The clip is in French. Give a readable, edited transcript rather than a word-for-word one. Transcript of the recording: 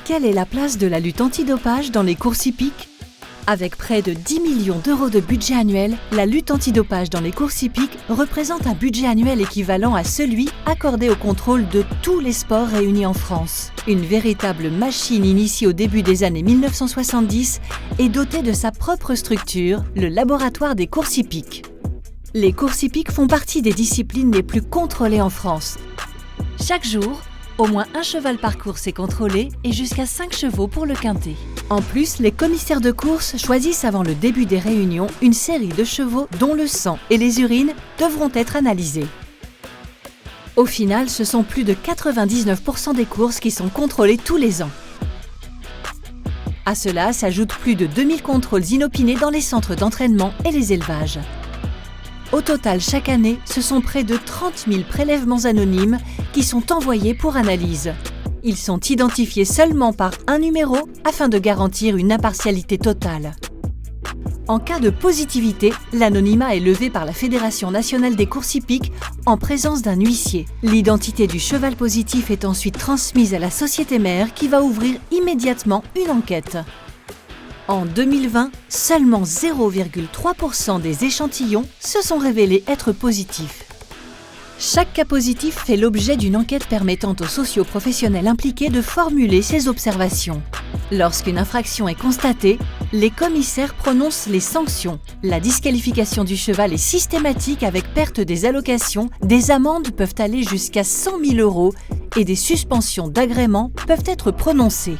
Quelle est la place de la lutte antidopage dans les courses hippiques? Avec près de 10 millions d'euros de budget annuel, la lutte antidopage dans les courses hippiques représente un budget annuel équivalent à celui accordé au contrôle de tous les sports réunis en France. Une véritable machine initiée au début des années 1970 et dotée de sa propre structure, le laboratoire des courses hippiques. Les courses hippiques font partie des disciplines les plus contrôlées en France. Chaque jour, au moins un cheval par course est contrôlé et jusqu'à 5 chevaux pour le quintet. En plus, les commissaires de course choisissent avant le début des réunions une série de chevaux dont le sang et les urines devront être analysés. Au final, ce sont plus de 99% des courses qui sont contrôlées tous les ans. À cela s'ajoutent plus de 2000 contrôles inopinés dans les centres d'entraînement et les élevages. Au total, chaque année, ce sont près de 30 000 prélèvements anonymes qui sont envoyés pour analyse. Ils sont identifiés seulement par un numéro afin de garantir une impartialité totale. En cas de positivité, l'anonymat est levé par la Fédération nationale des courses hippiques en présence d'un huissier. L'identité du cheval positif est ensuite transmise à la société mère qui va ouvrir immédiatement une enquête. En 2020, seulement 0,3% des échantillons se sont révélés être positifs. Chaque cas positif fait l'objet d'une enquête permettant aux socio-professionnels impliqués de formuler ces observations. Lorsqu'une infraction est constatée, les commissaires prononcent les sanctions. La disqualification du cheval est systématique avec perte des allocations, des amendes peuvent aller jusqu'à 100 000 € et des suspensions d'agrément peuvent être prononcées.